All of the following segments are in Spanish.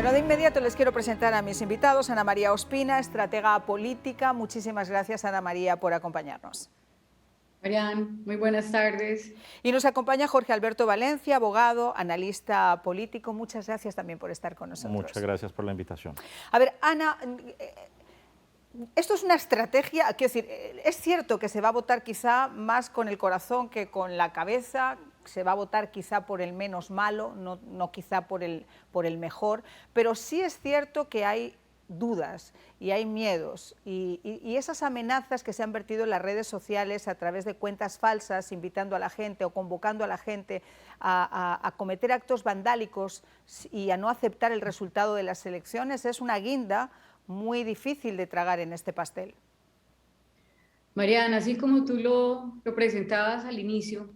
Bueno, de inmediato les quiero presentar a mis invitados. Ana María Ospina, estratega política. Muchísimas gracias, Ana María, por acompañarnos. Marian, muy buenas tardes. Y nos acompaña Jorge Alberto Valencia, abogado, analista político. Muchas gracias también por estar con nosotros. Muchas gracias por la invitación. A ver, Ana, esto es una estrategia, quiero decir, es cierto que se va a votar quizá más con el corazón que con la cabeza, se va a votar quizá por el menos malo, no quizá por el mejor, pero sí es cierto que hay dudas y hay miedos y esas amenazas que se han vertido en las redes sociales a través de cuentas falsas, invitando a la gente o convocando a la gente a cometer actos vandálicos y a no aceptar el resultado de las elecciones, es una guinda muy difícil de tragar en este pastel. Mariana, así como tú lo presentabas al inicio,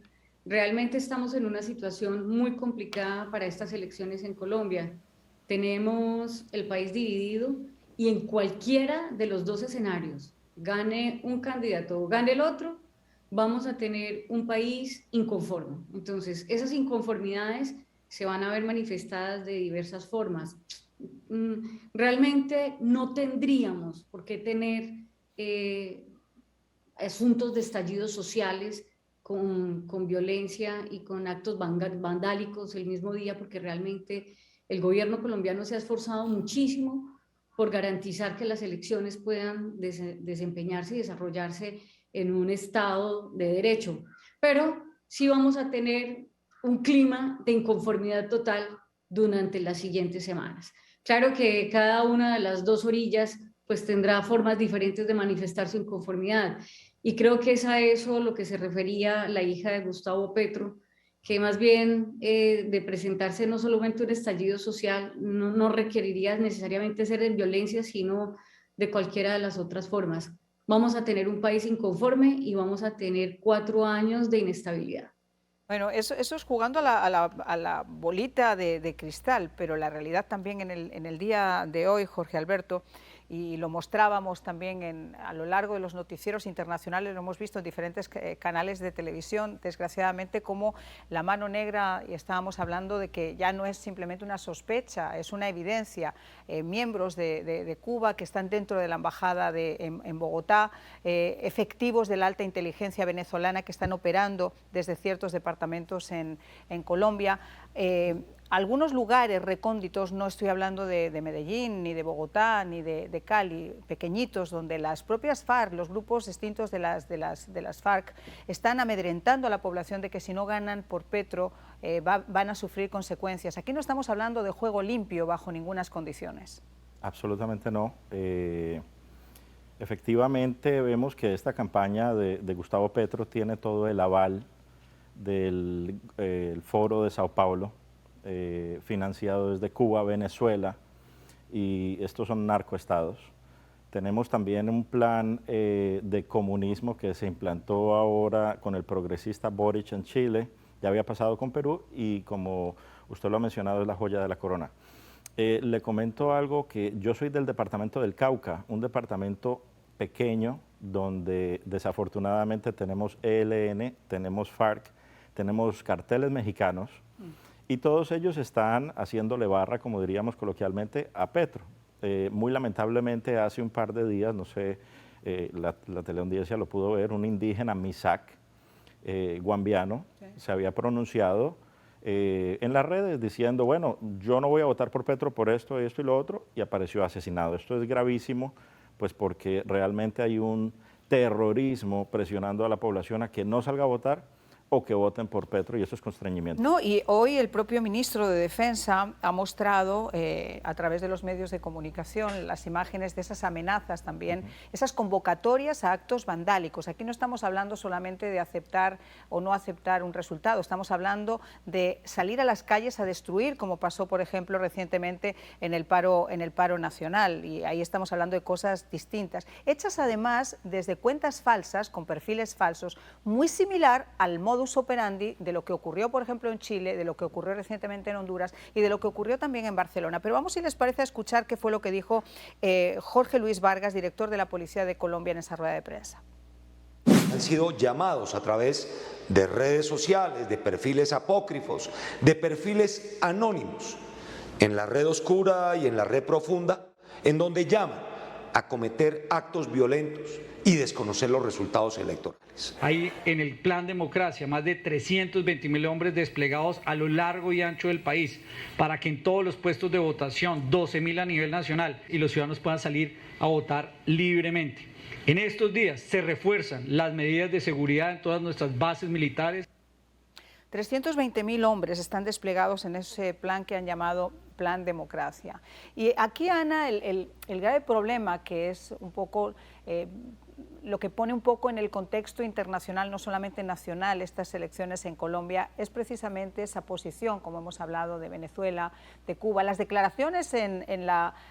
realmente estamos en una situación muy complicada para estas elecciones en Colombia. Tenemos el país dividido y en cualquiera de los dos escenarios, gane un candidato o gane el otro, vamos a tener un país inconforme. Entonces, esas inconformidades se van a ver manifestadas de diversas formas. Realmente no tendríamos por qué tener asuntos de estallidos sociales con violencia y con actos vandálicos el mismo día, porque realmente el gobierno colombiano se ha esforzado muchísimo por garantizar que las elecciones puedan desempeñarse y desarrollarse en un estado de derecho. Pero sí vamos a tener un clima de inconformidad total durante las siguientes semanas. Claro que cada una de las dos orillas pues tendrá formas diferentes de manifestar su inconformidad. Y creo que es a eso lo que se refería la hija de Gustavo Petro, que más bien de presentarse no solamente un estallido social, no requeriría necesariamente ser en violencia, sino de cualquiera de las otras formas. Vamos a tener un país inconforme y vamos a tener 4 años de inestabilidad. Bueno, eso es jugando a la bolita de cristal, pero la realidad también en el día de hoy, Jorge Alberto, y lo mostrábamos también a lo largo de los noticieros internacionales, lo hemos visto en diferentes canales de televisión, desgraciadamente, como la mano negra, y estábamos hablando de que ya no es simplemente una sospecha, es una evidencia. Miembros de Cuba que están dentro de la embajada en Bogotá, efectivos de la alta inteligencia venezolana que están operando desde ciertos departamentos en Colombia. Algunos lugares recónditos, no estoy hablando de Medellín, ni de Bogotá, ni de Cali, pequeñitos, donde las propias FARC, los grupos distintos de las FARC, están amedrentando a la población de que si no ganan por Petro van a sufrir consecuencias. Aquí no estamos hablando de juego limpio bajo ninguna condiciones. Absolutamente no. Efectivamente vemos que esta campaña de Gustavo Petro tiene todo el aval del Foro de Sao Paulo, financiado desde Cuba, Venezuela, y estos son narcoestados. Tenemos también un plan de comunismo que se implantó ahora con el progresista Boric en Chile, ya había pasado con Perú y como usted lo ha mencionado es la joya de la corona. Le comento algo, que yo soy del departamento del Cauca, un departamento pequeño donde desafortunadamente tenemos ELN, tenemos FARC, tenemos carteles mexicanos y todos ellos están haciéndole barra, como diríamos coloquialmente, a Petro. Muy lamentablemente hace un par de días, no sé, la teleaudiencia lo pudo ver, un indígena Misak, guambiano, sí, se había pronunciado en las redes diciendo, bueno, yo no voy a votar por Petro por esto, esto y lo otro, y apareció asesinado. Esto es gravísimo, pues porque realmente hay un terrorismo presionando a la población a que no salga a votar o que voten por Petro, y eso es constreñimiento. No, y hoy el propio ministro de Defensa ha mostrado a través de los medios de comunicación las imágenes de esas amenazas también, esas convocatorias a actos vandálicos. Aquí no estamos hablando solamente de aceptar o no aceptar un resultado, estamos hablando de salir a las calles a destruir, como pasó, por ejemplo, recientemente en el paro nacional, y ahí estamos hablando de cosas distintas, hechas además desde cuentas falsas, con perfiles falsos, muy similar al modus operandi de lo que ocurrió, por ejemplo, en Chile, de lo que ocurrió recientemente en Honduras y de lo que ocurrió también en Barcelona. Pero vamos, si les parece, a escuchar qué fue lo que dijo Jorge Luis Vargas, director de la Policía de Colombia, en esa rueda de prensa. Han sido llamados a través de redes sociales, de perfiles apócrifos, de perfiles anónimos, en la red oscura y en la red profunda, en donde llaman a cometer actos violentos y desconocer los resultados electorales. Hay en el Plan Democracia más de 320.000 hombres desplegados a lo largo y ancho del país para que en todos los puestos de votación, 12.000 a nivel nacional, y los ciudadanos puedan salir a votar libremente. En estos días se refuerzan las medidas de seguridad en todas nuestras bases militares. 320.000 hombres están desplegados en ese plan que han llamado Plan Democracia. Y aquí, Ana, el grave problema, que es un poco lo que pone un poco en el contexto internacional, no solamente nacional, estas elecciones en Colombia, es precisamente esa posición, como hemos hablado, de Venezuela, de Cuba. Las declaraciones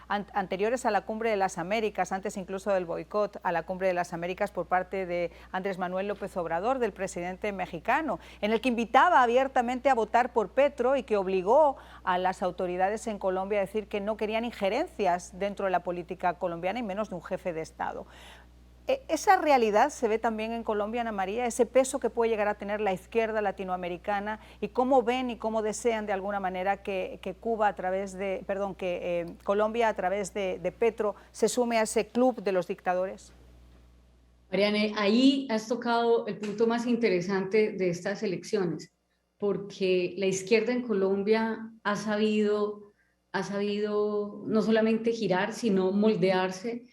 anteriores a la Cumbre de las Américas, antes incluso del boicot a la Cumbre de las Américas por parte de Andrés Manuel López Obrador, del presidente mexicano, en el que invitaba abiertamente a votar por Petro y que obligó a las autoridades en Colombia a decir que no querían injerencias dentro de la política colombiana y menos de un jefe de Estado. ¿Esa realidad se ve también en Colombia, Ana María? ¿Ese peso que puede llegar a tener la izquierda latinoamericana? ¿Y cómo ven y cómo desean de alguna manera que Colombia a través de Petro se sume a ese club de los dictadores? Mariane, ahí has tocado el punto más interesante de estas elecciones, porque la izquierda en Colombia ha sabido no solamente girar, sino moldearse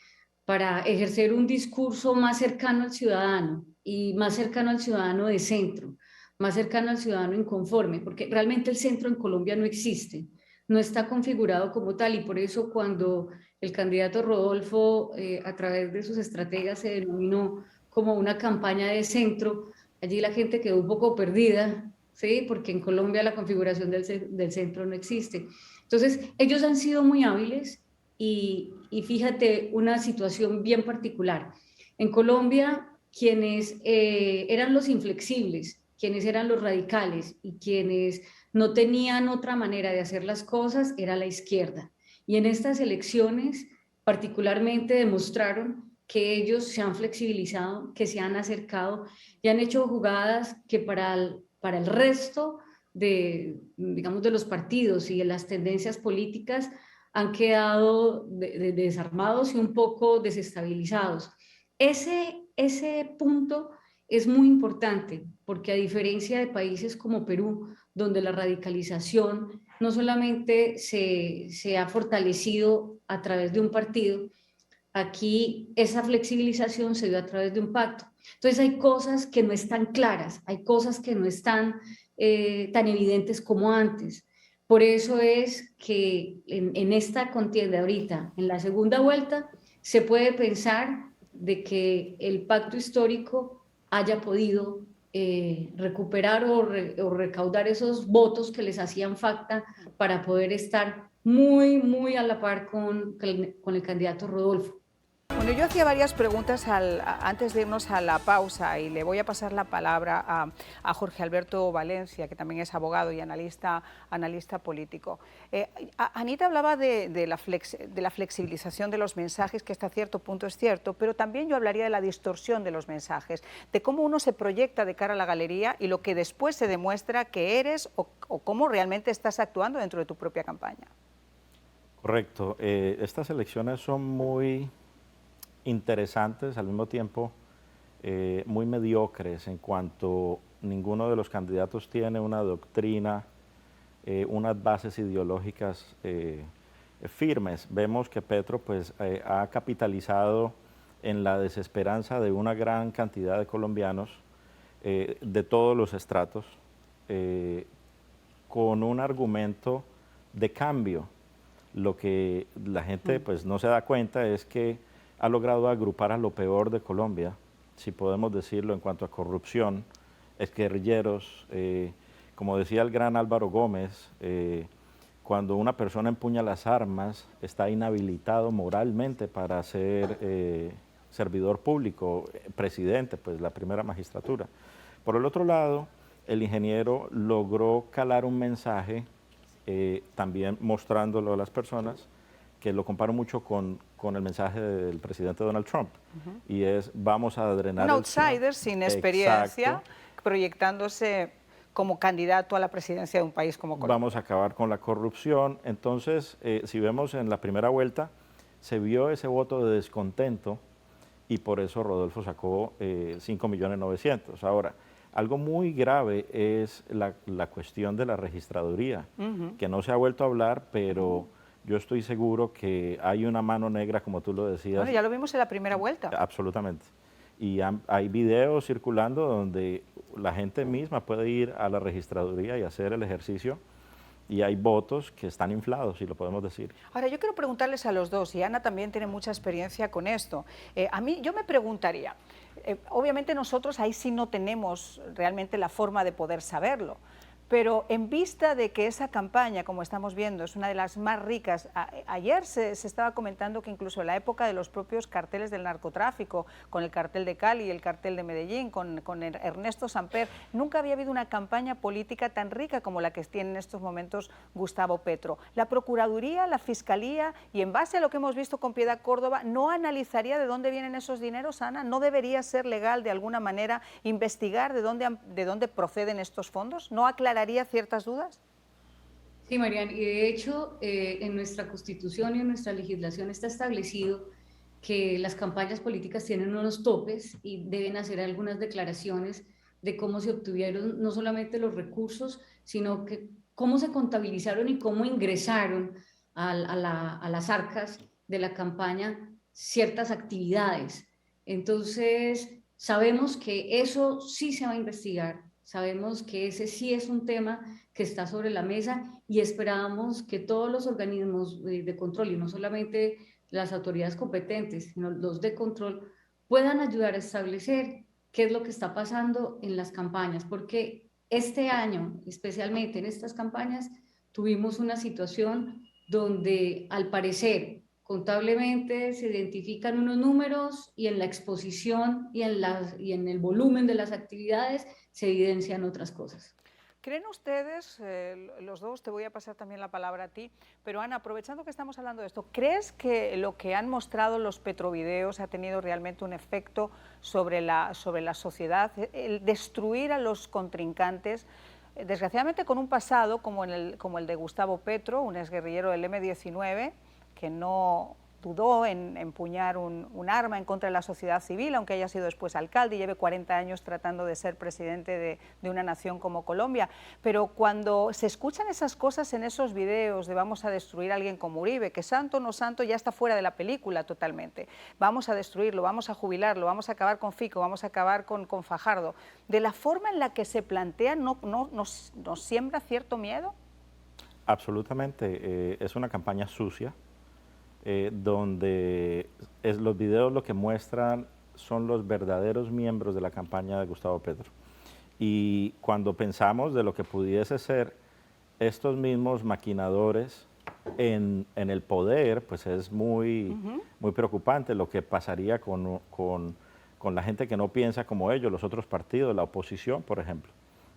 para ejercer un discurso más cercano al ciudadano y más cercano al ciudadano de centro, más cercano al ciudadano inconforme, porque realmente el centro en Colombia no existe, no está configurado como tal, y por eso cuando el candidato Rodolfo, a través de sus estrategas, se denominó como una campaña de centro, allí la gente quedó un poco perdida, ¿sí? Porque en Colombia la configuración del centro no existe. Entonces, ellos han sido muy hábiles. Y fíjate, una situación bien particular. En Colombia, quienes eran los inflexibles, quienes eran los radicales y quienes no tenían otra manera de hacer las cosas, era la izquierda. Y en estas elecciones, particularmente, demostraron que ellos se han flexibilizado, que se han acercado y han hecho jugadas que para el resto de los partidos y de las tendencias políticas han quedado desarmados y un poco desestabilizados. Ese punto es muy importante porque, a diferencia de países como Perú, donde la radicalización no solamente se ha fortalecido a través de un partido, aquí esa flexibilización se dio a través de un pacto. Entonces hay cosas que no están claras, hay cosas que no están tan evidentes como antes. Por eso es que en esta contienda ahorita, en la segunda vuelta, se puede pensar de que el pacto histórico haya podido recuperar o recaudar esos votos que les hacían falta para poder estar muy a la par con el candidato Rodolfo. Bueno, yo hacía varias preguntas antes de irnos a la pausa y le voy a pasar la palabra a Jorge Alberto Valencia, que también es abogado y analista político. Anita hablaba de la flexibilización de los mensajes, que hasta cierto punto es cierto, pero también yo hablaría de la distorsión de los mensajes, de cómo uno se proyecta de cara a la galería y lo que después se demuestra que eres o cómo realmente estás actuando dentro de tu propia campaña. Correcto. Estas elecciones son muy interesantes, al mismo tiempo muy mediocres, en cuanto ninguno de los candidatos tiene una doctrina, unas bases ideológicas firmes. Vemos que Petro pues, ha capitalizado en la desesperanza de una gran cantidad de colombianos de todos los estratos, con un argumento de cambio. Lo que la gente pues, no se da cuenta es que ha logrado agrupar a lo peor de Colombia, si podemos decirlo, en cuanto a corrupción, exguerrilleros, como decía el gran Álvaro Gómez, cuando una persona empuña las armas, está inhabilitado moralmente para ser servidor público, presidente, pues la primera magistratura. Por el otro lado, el ingeniero logró calar un mensaje, también mostrándolo a las personas, que lo comparo mucho con el mensaje del presidente Donald Trump, y es: vamos a drenar un outsider sin experiencia, proyectándose como candidato a la presidencia de un país como Colombia. Vamos a acabar con la corrupción. Entonces, si vemos en la primera vuelta, se vio ese voto de descontento y por eso Rodolfo sacó 5.900.000. Ahora, algo muy grave es la cuestión de la registraduría, que no se ha vuelto a hablar, pero yo estoy seguro que hay una mano negra, como tú lo decías. Bueno, ya lo vimos en la primera vuelta. Absolutamente. Y hay videos circulando donde la gente misma puede ir a la registraduría y hacer el ejercicio, y hay votos que están inflados, si lo podemos decir. Ahora, yo quiero preguntarles a los dos, y Ana también tiene mucha experiencia con esto. Yo me preguntaría, obviamente nosotros ahí sí no tenemos realmente la forma de poder saberlo, pero en vista de que esa campaña, como estamos viendo, es una de las más ricas, ayer se estaba comentando que incluso en la época de los propios carteles del narcotráfico, con el cartel de Cali, el cartel de Medellín, con Ernesto Samper, nunca había habido una campaña política tan rica como la que tiene en estos momentos Gustavo Petro. La Procuraduría, la Fiscalía, y en base a lo que hemos visto con Piedad Córdoba, ¿no analizaría de dónde vienen esos dineros, Ana? ¿No debería ser legal de alguna manera investigar de dónde proceden estos fondos? ¿No aclararía ciertas dudas? Sí, Marian, y de hecho en nuestra Constitución y en nuestra legislación está establecido que las campañas políticas tienen unos topes y deben hacer algunas declaraciones de cómo se obtuvieron no solamente los recursos, sino que cómo se contabilizaron y cómo ingresaron a las arcas de la campaña ciertas actividades. Entonces, sabemos que eso sí se va a investigar. Sabemos que ese sí es un tema que está sobre la mesa y esperamos que todos los organismos de control, y no solamente las autoridades competentes, sino los de control, puedan ayudar a establecer qué es lo que está pasando en las campañas, porque este año, especialmente en estas campañas, tuvimos una situación donde al parecer contablemente se identifican unos números y en la exposición y en el volumen de las actividades se evidencian otras cosas. ¿Creen ustedes, los dos, te voy a pasar también la palabra a ti, pero Ana, aprovechando que estamos hablando de esto, ¿crees que lo que han mostrado los petrovideos ha tenido realmente un efecto sobre la sociedad? El destruir a los contrincantes, desgraciadamente con un pasado como el de Gustavo Petro, un exguerrillero del M-19, que no dudó en empuñar un arma en contra de la sociedad civil, aunque haya sido después alcalde y lleve 40 años tratando de ser presidente de una nación como Colombia. Pero cuando se escuchan esas cosas en esos videos de vamos a destruir a alguien como Uribe, que santo o no santo ya está fuera de la película totalmente, vamos a destruirlo, vamos a jubilarlo, vamos a acabar con Fico, vamos a acabar con Fajardo, de la forma en la que se plantea, ¿nos siembra cierto miedo? Absolutamente, es una campaña sucia, donde los videos lo que muestran son los verdaderos miembros de la campaña de Gustavo Petro. Y cuando pensamos de lo que pudiese ser estos mismos maquinadores en el poder, pues es muy preocupante lo que pasaría con la gente que no piensa como ellos, los otros partidos, la oposición, por ejemplo.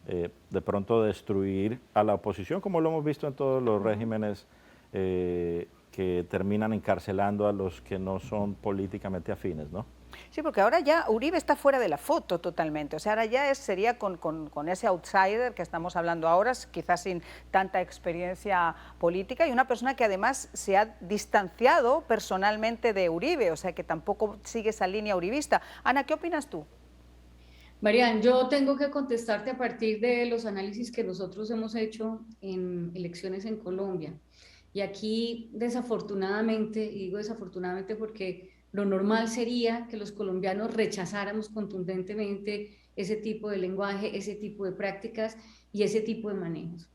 De pronto destruir a la oposición, como lo hemos visto en todos los regímenes que terminan encarcelando a los que no son políticamente afines, ¿no? Sí, porque ahora ya Uribe está fuera de la foto totalmente, o sea, ahora ya sería con ese outsider que estamos hablando ahora, quizás sin tanta experiencia política, y una persona que además se ha distanciado personalmente de Uribe, o sea, que tampoco sigue esa línea uribista. Ana, ¿qué opinas tú? Marian, yo tengo que contestarte a partir de los análisis que nosotros hemos hecho en elecciones en Colombia. Y aquí, desafortunadamente, y digo desafortunadamente porque lo normal sería que los colombianos rechazáramos contundentemente ese tipo de lenguaje, ese tipo de prácticas y ese tipo de manejos.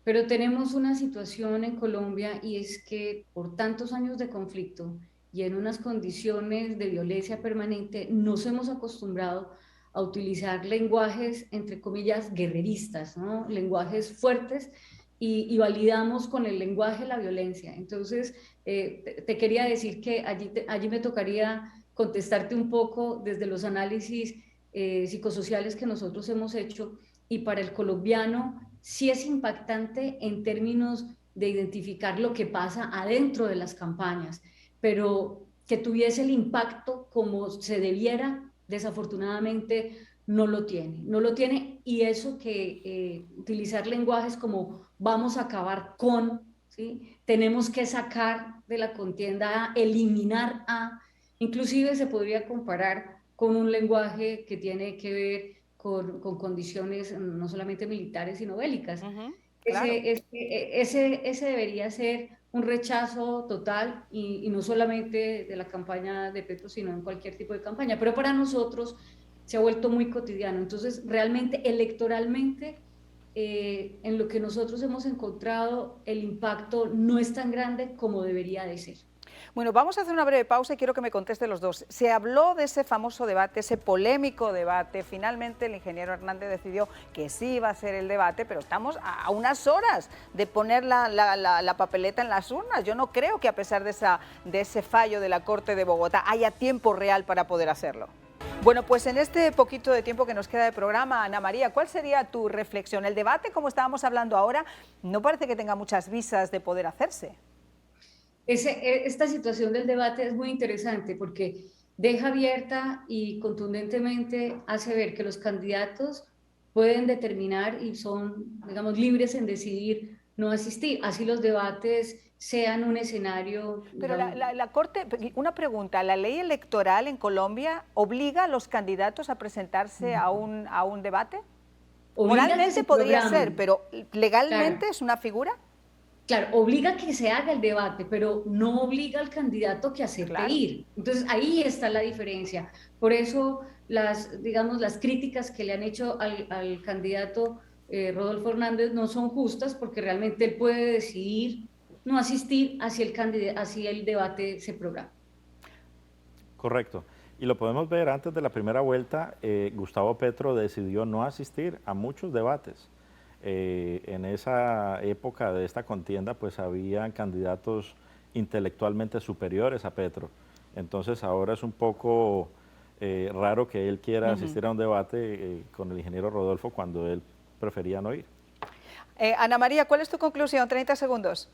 Pero tenemos una situación en Colombia y es que por tantos años de conflicto y en unas condiciones de violencia permanente nos hemos acostumbrado a utilizar lenguajes, entre comillas, guerreristas, ¿no? Lenguajes fuertes, y validamos con el lenguaje la violencia. Entonces, te quería decir que allí me tocaría contestarte un poco desde los análisis psicosociales que nosotros hemos hecho, y para el colombiano sí es impactante en términos de identificar lo que pasa adentro de las campañas, pero que tuviese el impacto como se debiera, desafortunadamente no lo tiene, no lo tiene, y eso que utilizar lenguajes como vamos a acabar con, ¿sí? Tenemos que sacar de la contienda a, eliminar a, inclusive se podría comparar con un lenguaje que tiene que ver con condiciones no solamente militares, sino bélicas. Claro. Ese debería ser un rechazo total y no solamente de la campaña de Petro, sino en cualquier tipo de campaña. Pero para nosotros se ha vuelto muy cotidiano. Entonces, realmente, electoralmente, en lo que nosotros hemos encontrado, el impacto no es tan grande como debería de ser. Bueno, vamos a hacer una breve pausa y quiero que me contesten los dos. Se habló de ese famoso debate, ese polémico debate. Finalmente el ingeniero Hernández decidió que sí iba a ser el debate, pero estamos a unas horas de poner la papeleta en las urnas. Yo no creo que a pesar de ese fallo de la Corte de Bogotá haya tiempo real para poder hacerlo. Bueno, pues en este poquito de tiempo que nos queda de programa, Ana María, ¿cuál sería tu reflexión? El debate, como estábamos hablando ahora, no parece que tenga muchas visas de poder hacerse. Esta situación del debate es muy interesante porque deja abierta y contundentemente hace ver que los candidatos pueden determinar y son, digamos, libres en decidir no asistir. Así los debates sean un escenario... Pero digamos, la Corte, una pregunta, ¿la ley electoral en Colombia obliga a los candidatos a presentarse a un debate? Moralmente podría ser, pero ¿legalmente es una figura? Claro, obliga a que se haga el debate, pero no obliga al candidato que acepte ir. Entonces, ahí está la diferencia. Por eso, digamos, las críticas que le han hecho al candidato Rodolfo Hernández no son justas, porque realmente él puede decidir no asistir así el debate se programa. Correcto. Y lo podemos ver antes de la primera vuelta, Gustavo Petro decidió no asistir a muchos debates. En esa época de esta contienda, pues había candidatos intelectualmente superiores a Petro. Entonces ahora es un poco raro que él quiera asistir a un debate con el ingeniero Rodolfo cuando él prefería no ir. Ana María, ¿cuál es tu conclusión? 30 segundos.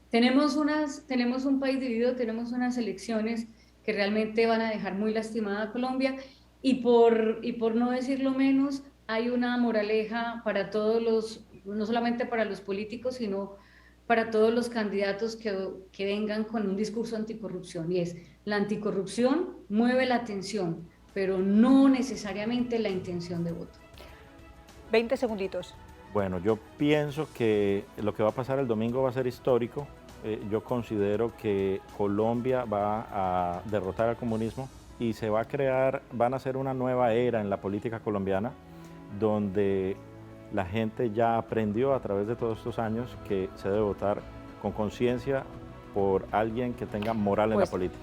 Tenemos un país dividido, tenemos unas elecciones que realmente van a dejar muy lastimada a Colombia y por no decirlo menos, hay una moraleja para todos no solamente para los políticos, sino para todos los candidatos que vengan con un discurso anticorrupción, y es: la anticorrupción mueve la atención, pero no necesariamente la intención de voto. 20 segunditos. Bueno, yo pienso que lo que va a pasar el domingo va a ser histórico. Yo considero que Colombia va a derrotar al comunismo y van a hacer una nueva era en la política colombiana, donde la gente ya aprendió a través de todos estos años que se debe votar con conciencia por alguien que tenga moral en la política.